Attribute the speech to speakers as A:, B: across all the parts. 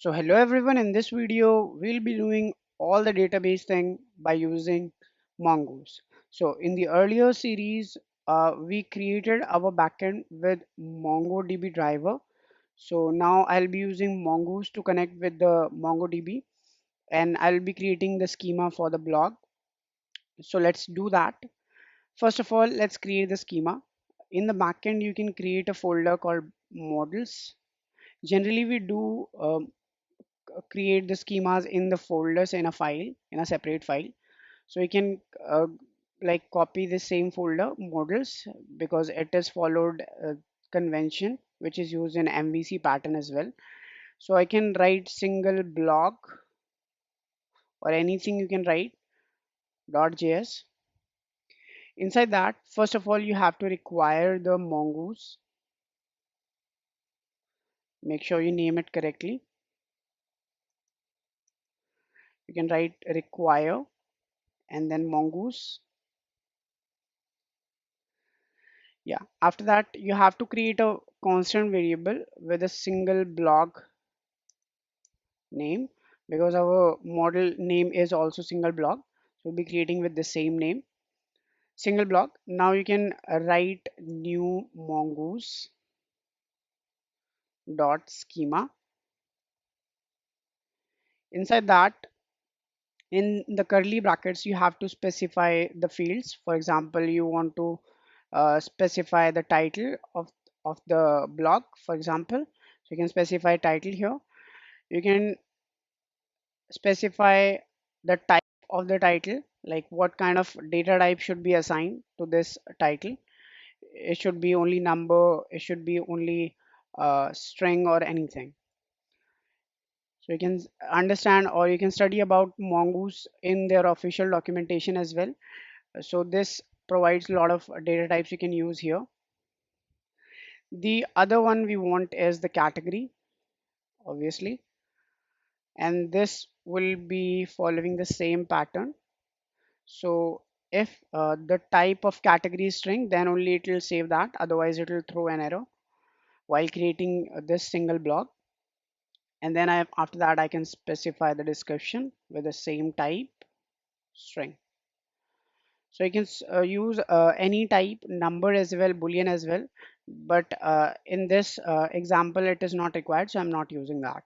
A: So hello everyone, in this video we'll be doing all the database thing by using Mongoose. So in the earlier series we created our backend with MongoDB driver. So now I'll be using Mongoose to connect with the MongoDB and I'll be creating the schema for the blog. So let's do that. First of all, let's create the schema. In the backend you can create a folder called models. Generally we do create the schemas in the folders in a file, in a separate file. So you can like copy the same folder models because it is followed convention which is used in MVC pattern as well. So I can write single block or anything you can write .js. Inside that, first of all, you have to require the mongoose. Make sure you name it correctly. You can write require and then mongoose. Yeah, after that you have to create a constant variable with a single block name because our model name is also single block. So we'll be creating with the same name, single block. Now you can write new mongoose dot schema. Inside that, in the curly brackets, you have to specify the fields. For example, you want to specify the title of the blog, for example. So you can specify title here. You can specify the type of the title, like what kind of data type should be assigned to this title. It should be only number, it should be only string or anything. So you can understand or you can study about Mongoose in their official documentation as well. So this provides a lot of data types you can use here. The other one we want is the category, obviously, and this will be following the same pattern. So if the type of category is string, then only it will save that. Otherwise, it will throw an error while creating this single block. And then after that, I can specify the description with the same type string. So you can use any type number as well, boolean as well. But in this example, it is not required, so I'm not using that.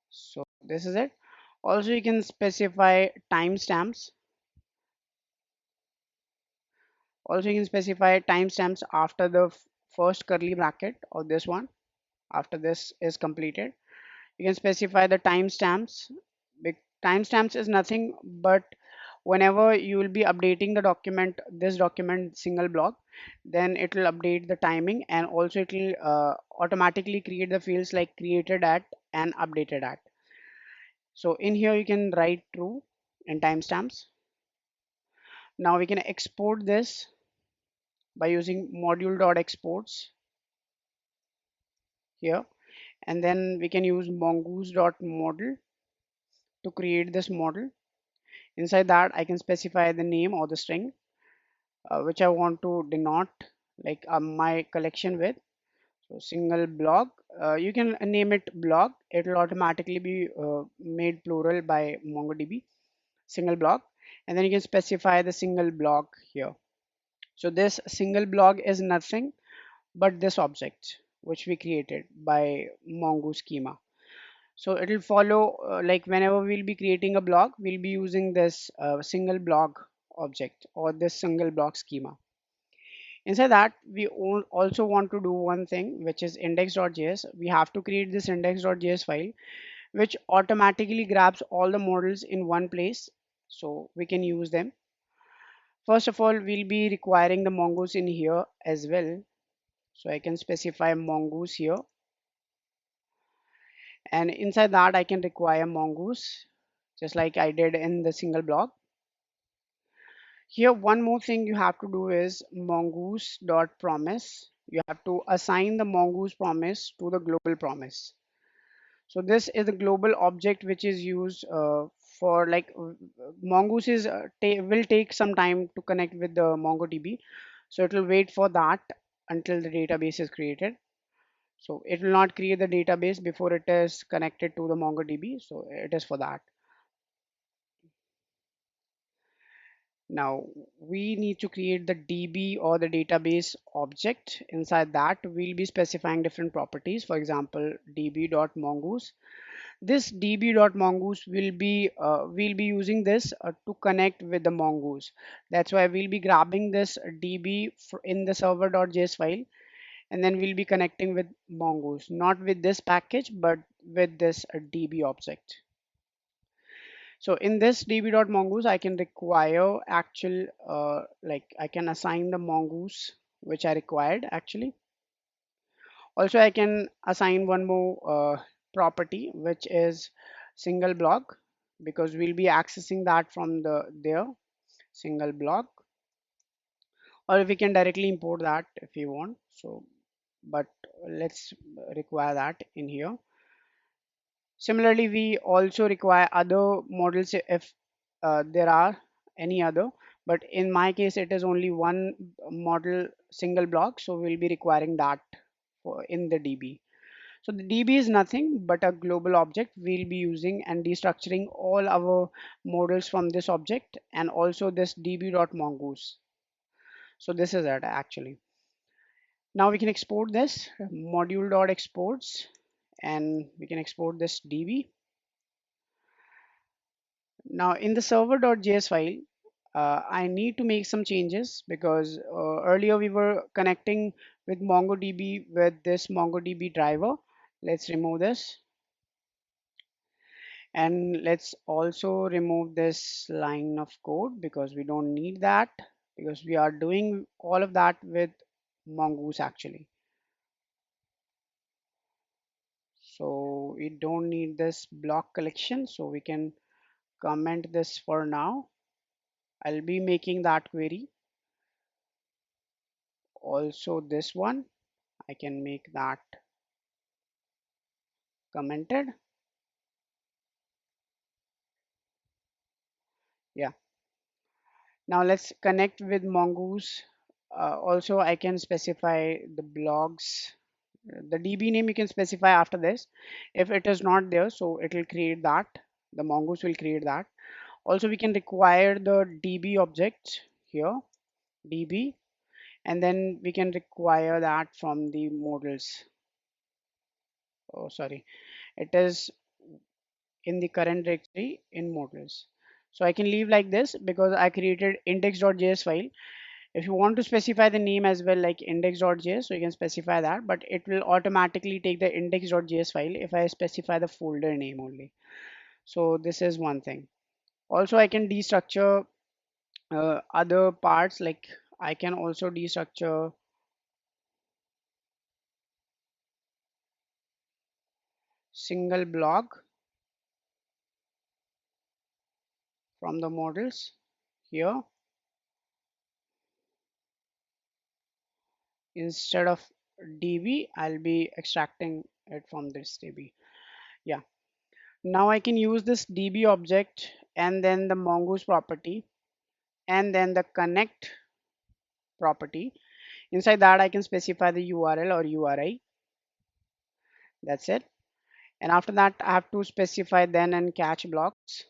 A: So this is it. Also, you can specify timestamps. Also, you can specify timestamps after the first curly bracket of this one. After this is completed, you can specify the timestamps. Timestamps is nothing but whenever you will be updating the document, this document single block, then it will update the timing and also it will automatically create the fields like created at and updated at. So in here you can write true in timestamps. Now we can export this by using module.exports here, and then we can use mongoose.model to create this model. Inside that I can specify the name or the string which I want to denote like my collection with. So single blog, you can name it blog, it will automatically be made plural by MongoDB, single blog. And then you can specify the single blog here. So this single blog is nothing but this object which we created by Mongoose schema. So it will follow like whenever we'll be creating a blog, we'll be using this single blog object or this single block schema. Inside that, we also want to do one thing, which is index.js. We have to create this index.js file, which automatically grabs all the models in one place so we can use them. First of all, we'll be requiring the mongoose in here as well. So I can specify mongoose here. And inside that, I can require mongoose, just like I did in the single block. Here, one more thing you have to do is mongoose.promise. You have to assign the mongoose promise to the global promise. So this is the global object which is used for like mongoose is will take some time to connect with the MongoDB. So it will wait for that until the database is created. So it will not create the database before it is connected to the MongoDB. So it is for that. Now we need to create the DB or the database object. Inside that, we'll be specifying different properties. For example, db.mongoose. This db.mongoose we'll be using this to connect with the mongoose. That's why we'll be grabbing this db in the server.js file, and then we'll be connecting with mongoose, not with this package but with this db object. So in this db.mongoose, I can require actual like I can assign the mongoose which I required actually. Also, I can assign one more property which is single block, because we'll be accessing that from the there single block, or we can directly import that if you want. So, but let's require that in here. Similarly, we also require other models if there are any other, but in my case, it is only one model single block, so we'll be requiring that for in the DB. So the DB is nothing but a global object we'll be using and destructuring all our models from this object, and also this db.mongoose. So this is it actually. Now we can export this module.exports, and we can export this DB. Now in the server.js file, I need to make some changes because earlier we were connecting with MongoDB with this MongoDB driver. Let's remove this, and let's also remove this line of code because we don't need that, because we are doing all of that with Mongoose actually. So we don't need this block collection, so we can comment this for now. I'll be making that query. Also this one, I can make that commented. Yeah. Now let's connect with Mongoose. Also, I can specify the blogs. The DB name you can specify after this. If it is not there, so it will create that. The Mongoose will create that. Also, we can require the DB object here, DB, and then we can require that from the models. Oh, sorry, it is in the current directory in models. So I can leave like this because I created index.js file. If you want to specify the name as well, like index.js, so you can specify that, but it will automatically take the index.js file if I specify the folder name only. So this is one thing. Also, I can destructure other parts, like I can also destructure single block from the models here. Instead of db, I'll be extracting it from this db. Yeah. Now I can use this db object and then the mongoose property and then the connect property. Inside that, I can specify the URL or URI. That's it. And after that, I have to specify then and catch blocks.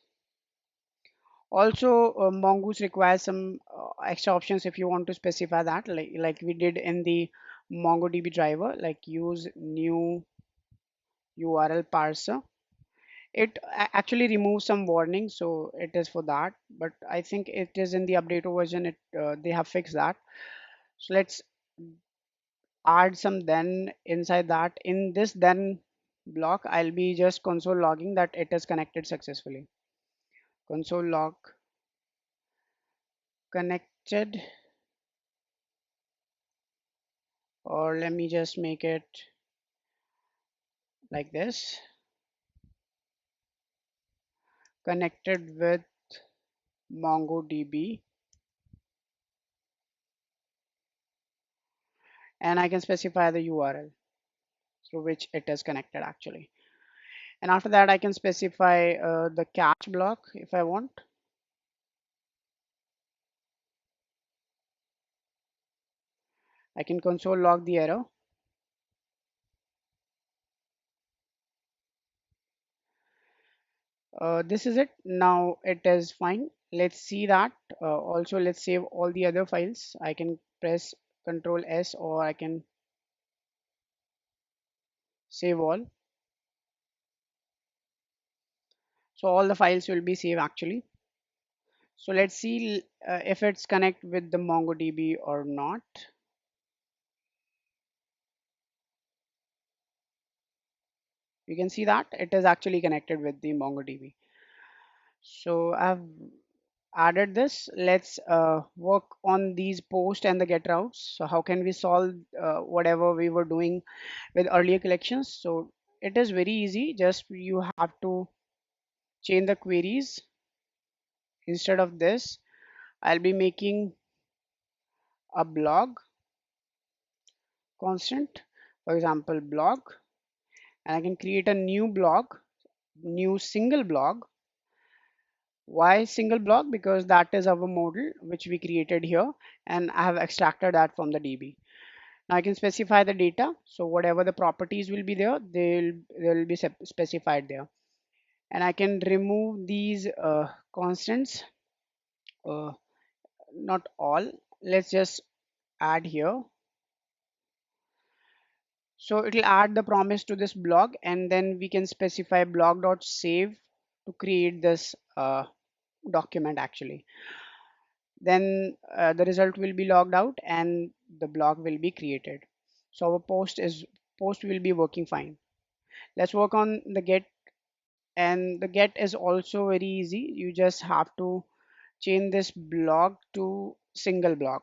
A: Also, Mongoose requires some extra options if you want to specify that, like we did in the MongoDB driver, like use new URL parser. It actually removes some warnings, so it is for that. But I think it is in the updated version. They have fixed that. So let's add some then inside that. In this then block, I'll be just console logging that it is connected successfully. Console log connected, or let me just make it like this, connected with MongoDB, and I can specify the URL through which it is connected actually. And after that, I can specify the catch block if I want. I can console log the error. This is it. Now it is fine. Let's see that. Also, let's save all the other files. I can press Control S, or I can save all. So all the files will be saved actually. So let's see if it's connect with the MongoDB or not. You can see that it is actually connected with the MongoDB. So I've added this. Let's work on these post and the get routes. So how can we solve whatever we were doing with earlier collections? So it is very easy. Just you have to change the queries. Instead of this, I'll be making a blog constant, for example blog, and I can create a new blog, new single blog. Why single blog? Because that is our model which we created here, and I have extracted that from the DB. Now I can specify the data. So whatever the properties will be there, they'll be specified there. And I can remove these constants, uh, not all. Let's just add here. So it will add the promise to this blog, and then we can specify blog.save to create this document actually. Then the result will be logged out and the blog will be created. So our post will be working fine. Let's work on the get, and the get is also very easy. You just have to change this blog to single blog,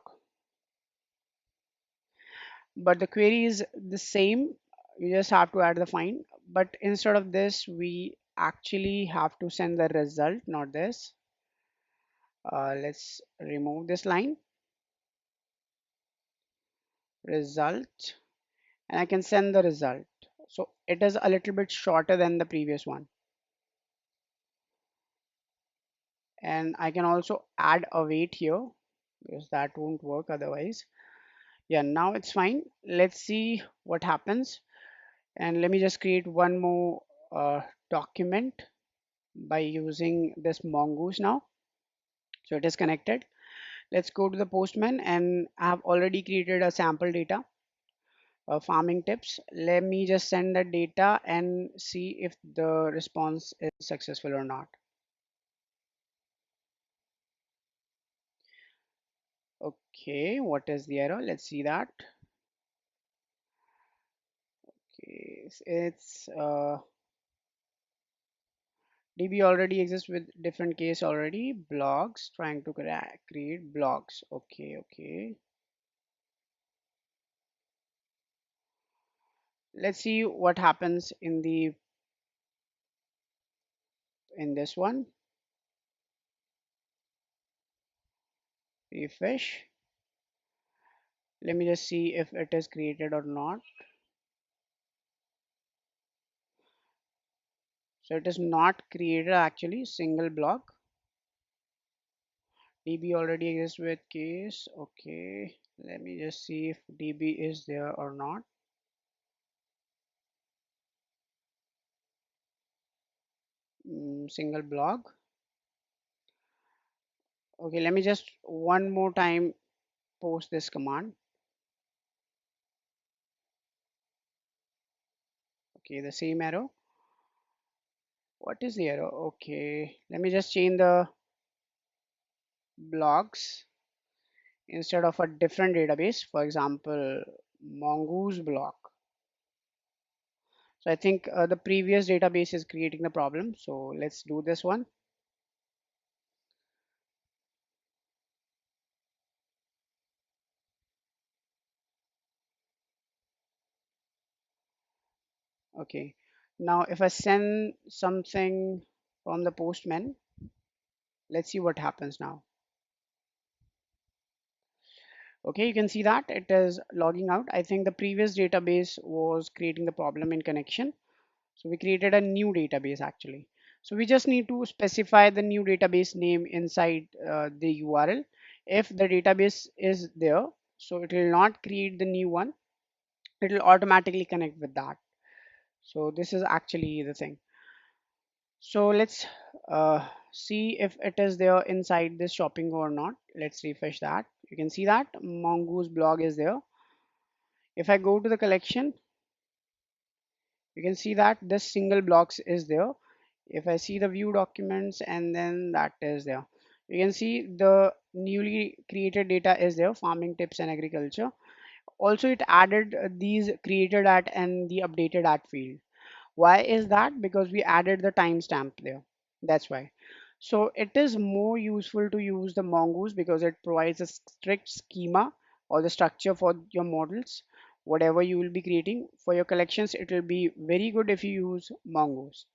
A: but the query is the same. You just have to add the find, but instead of this we actually have to send the result, not this. Let's remove this line, result, and I can send the result. So it is a little bit shorter than the previous one, and I can also add a wait here because that won't work otherwise. Yeah, now it's fine. Let's see what happens, and let me just create one more document by using this Mongoose now. So it is connected. Let's go to the Postman, and I have already created a sample data, farming tips. Let me just send the data and see if the response is successful or not. Okay, what is the error? Let's see that. Okay, it's DB already exists with different case already. Blogs, trying to create blogs. Okay, okay. Let's see what happens in this one. Refresh. Let me just see if it is created or not. So it is not created actually. Single block. DB already exists with case. Okay. Let me just see if DB is there or not. Single block. Okay, let me just one more time post this command. Okay, the same arrow. What is the error? Okay, let me just change the blocks instead of a different database, for example Mongoose block. So I think the previous database is creating the problem, so let's do this one. Okay, now if I send something from the postman, let's see what happens now. Okay, you can see that it is logging out. I think the previous database was creating the problem in connection. So we created a new database actually. So we just need to specify the new database name inside the URL. If the database is there, so it will not create the new one. It will automatically connect with that. So this is actually the thing. So let's see if it is there inside this shopping or not. Let's refresh that. You can see that Mongoose blog is there. If I go to the collection, you can see that this single blocks is there. If I see the view documents, and then that is there, you can see the newly created data is there, farming tips and agriculture. Also it added these created at and the updated at field. Why is that? Because we added the timestamp there, that's why. So it is more useful to use the Mongoose because it provides a strict schema or the structure for your models. Whatever you will be creating for your collections, it will be very good if you use Mongoose.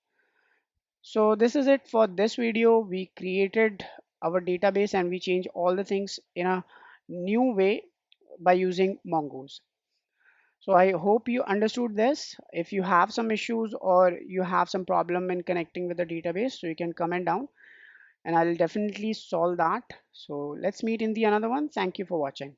A: So this is it for this video. We created our database and we changed all the things in a new way by using Mongoose. So I hope you understood this. If you have some issues or you have some problem in connecting with the database, so you can comment down and I'll definitely solve that. So let's meet in the another one. Thank you for watching.